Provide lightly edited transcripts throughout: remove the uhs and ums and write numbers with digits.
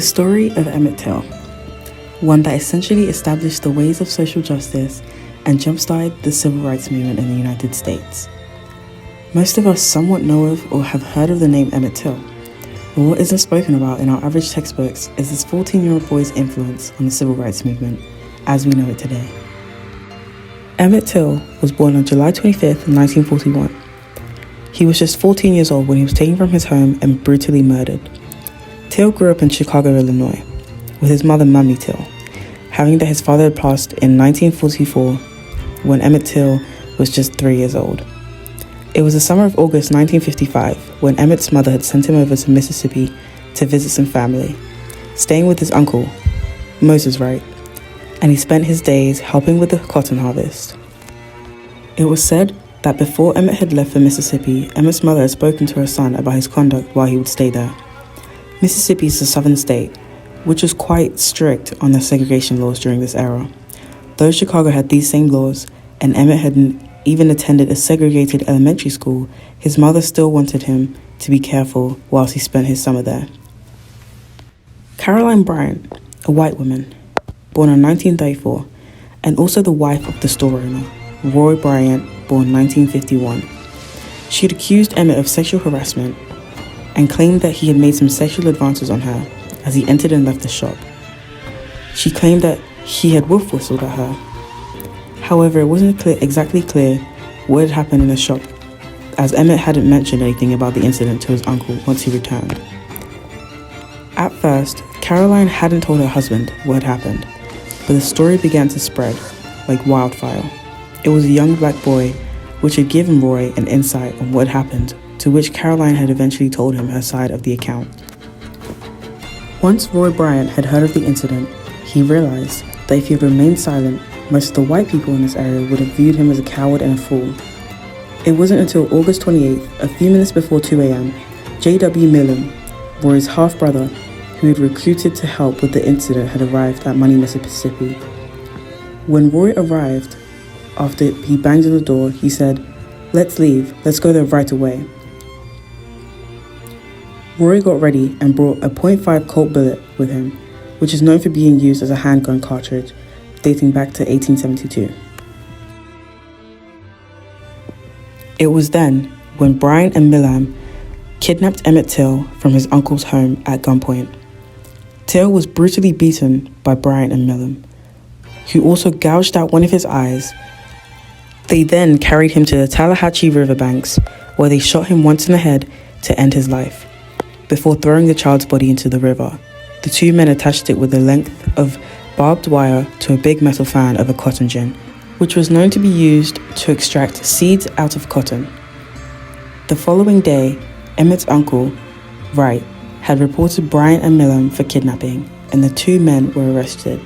story of Emmett Till, one that essentially established the ways of social justice and jump-started the civil rights movement in the United States. Most of us somewhat know of or have heard of the name Emmett Till, but what isn't spoken about in our average textbooks is this 14-year-old boy's influence on the civil rights movement as we know it today. Emmett Till was born on July 25th, 1941. He was just 14 years old when he was taken from his home and brutally murdered. Till grew up in Chicago, Illinois, with his mother, Mammy Till, having that his father had passed in 1944 when Emmett Till was just 3 years old. It was the summer of August 1955 when Emmett's mother had sent him over to Mississippi to visit some family, staying with his uncle, Moses Wright, and he spent his days helping with the cotton harvest. It was said that before Emmett had left for Mississippi, Emmett's mother had spoken to her son about his conduct while he would stay there. Mississippi is a southern state, which was quite strict on their segregation laws during this era. Though Chicago had these same laws, and Emmett had even attended a segregated elementary school, his mother still wanted him to be careful whilst he spent his summer there. Caroline Bryant, a white woman, born in 1934, and also the wife of the store owner, Roy Bryant, born 1951. She'd accused Emmett of sexual harassment and claimed that he had made some sexual advances on her as he entered and left the shop. She claimed that he had wolf whistled at her. However, it wasn't exactly clear what had happened in the shop, as Emmett hadn't mentioned anything about the incident to his uncle once he returned. At first, Caroline hadn't told her husband what had happened, but the story began to spread like wildfire. It was a young black boy which had given Roy an insight on what happened, to which Caroline had eventually told him her side of the account. Once Roy Bryant had heard of the incident, he realized that if he had remained silent, most of the white people in this area would have viewed him as a coward and a fool. It wasn't until August 28th, a few minutes before 2 a.m., J.W. Millam, Roy's half-brother, who had recruited to help with the incident, had arrived at Money, Mississippi. When Roy arrived, after he banged on the door, he said, "Let's leave, let's go there right away." Roy got ready and brought a .5 Colt bullet with him, which is known for being used as a handgun cartridge, dating back to 1872. It was then when Bryant and Millam kidnapped Emmett Till from his uncle's home at gunpoint. Till was brutally beaten by Bryant and Millam, who also gouged out one of his eyes. They then carried him to the Tallahatchie riverbanks, where they shot him once in the head to end his life, before throwing the child's body into the river. The two men attached it with a length of barbed wire to a big metal fan of a cotton gin, which was known to be used to extract seeds out of cotton. The following day, Emmett's uncle, Wright, had reported Bryant and Millam for kidnapping, and the two men were arrested.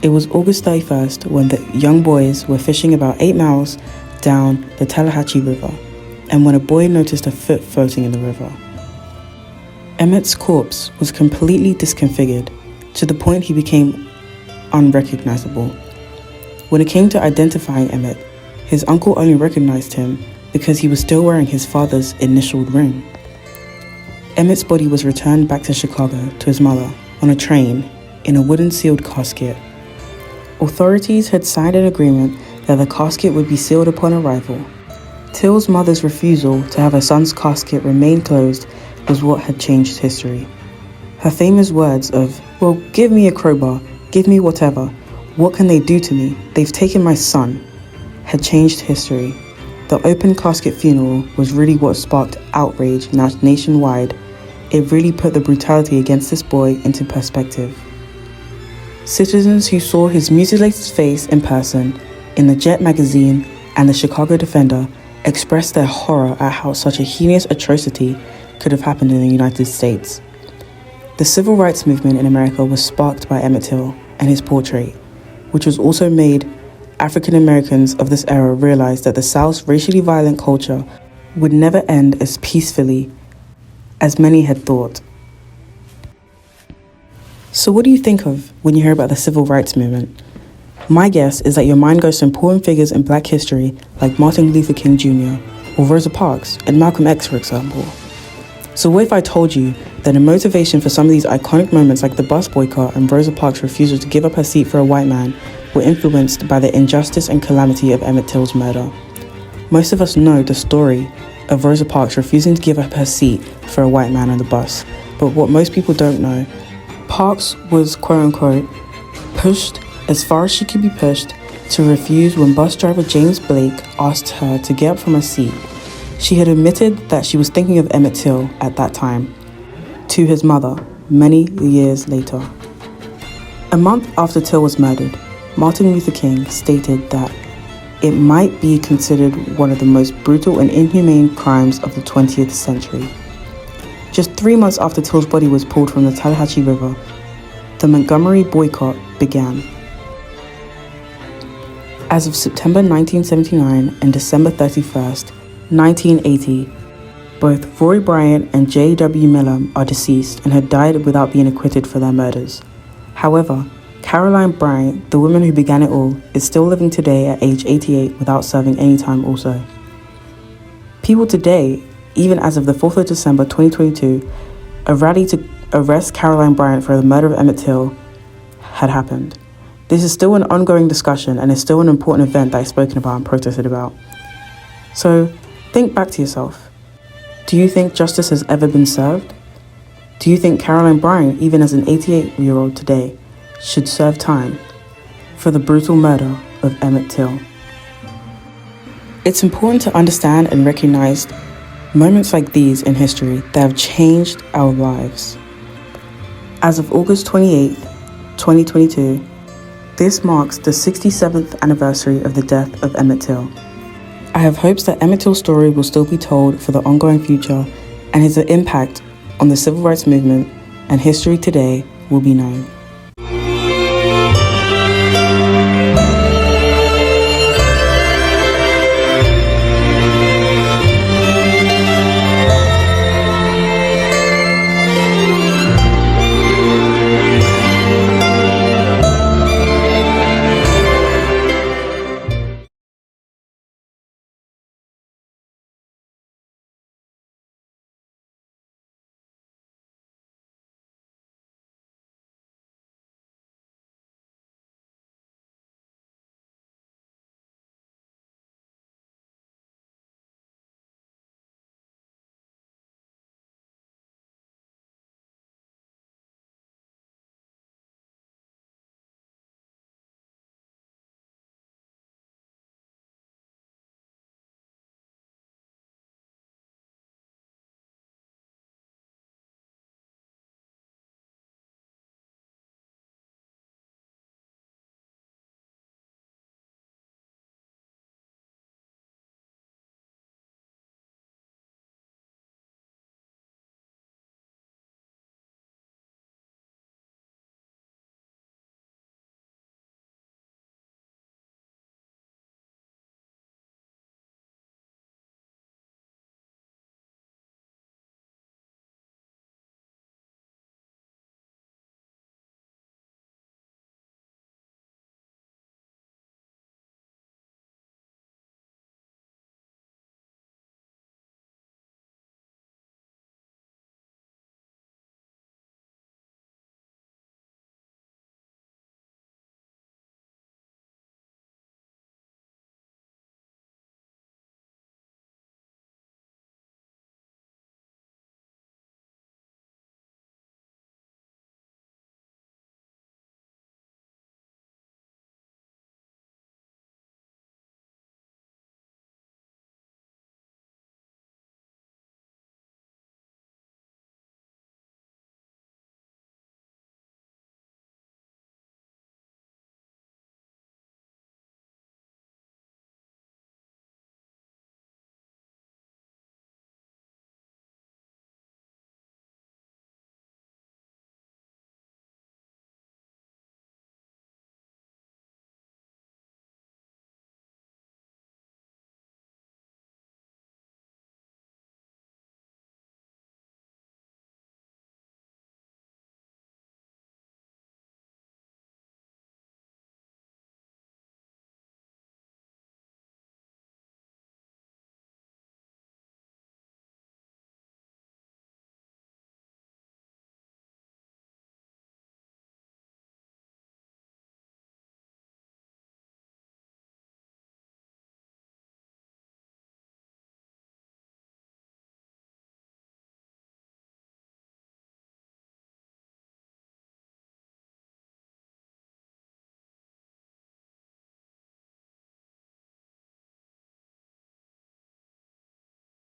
It was August 31st when the young boys were fishing about 8 miles down the Tallahatchie River, and when a boy noticed a foot floating in the river. Emmett's corpse was completely disfigured, to the point he became unrecognizable. When it came to identifying Emmett, his uncle only recognized him because he was still wearing his father's initialed ring. Emmett's body was returned back to Chicago to his mother on a train in a wooden sealed casket. Authorities had signed an agreement that the casket would be sealed upon arrival. Till's mother's refusal to have her son's casket remain closed was what had changed history. Her famous words of, "Well, give me a crowbar, give me whatever, what can they do to me? They've taken my son," had changed history. The open casket funeral was really what sparked outrage nationwide. It really put the brutality against this boy into perspective. Citizens who saw his mutilated face in person in the Jet magazine and the Chicago Defender expressed their horror at how such a heinous atrocity could have happened in the United States. The civil rights movement in America was sparked by Emmett Till and his portrait, which was also made African Americans of this era realize that the South's racially violent culture would never end as peacefully as many had thought. So what do you think of when you hear about the civil rights movement? My guess is that your mind goes to important figures in Black history like Martin Luther King Jr. or Rosa Parks and Malcolm X, for example. So what if I told you that the motivation for some of these iconic moments like the bus boycott and Rosa Parks' refusal to give up her seat for a white man were influenced by the injustice and calamity of Emmett Till's murder. Most of us know the story of Rosa Parks refusing to give up her seat for a white man on the bus, but what most people don't know, Parks was quote-unquote pushed as far as she could be pushed to refuse when bus driver James Blake asked her to get up from her seat. She had admitted that she was thinking of Emmett Till at that time to his mother many years later. A month after Till was murdered, Martin Luther King stated that it might be considered one of the most brutal and inhumane crimes of the 20th century. Just 3 months after Till's body was pulled from the Tallahatchie River, the Montgomery boycott began. As of September 1979 and December 31st, 1980, both Roy Bryant and J.W. Milam are deceased and had died without being acquitted for their murders. However, Caroline Bryant, the woman who began it all, is still living today at age 88 without serving any time also. People today, even as of the 4th of December 2022, a rally to arrest Caroline Bryant for the murder of Emmett Till had happened. This is still an ongoing discussion and is still an important event that is spoken about and protested about. So, think back to yourself. Do you think justice has ever been served? Do you think Caroline Bryant, even as an 88-year-old today, should serve time for the brutal murder of Emmett Till? It's important to understand and recognize moments like these in history that have changed our lives. As of August 28, 2022, this marks the 67th anniversary of the death of Emmett Till. I have hopes that Emmett Till's story will still be told for the ongoing future, and his impact on the civil rights movement and history today will be known.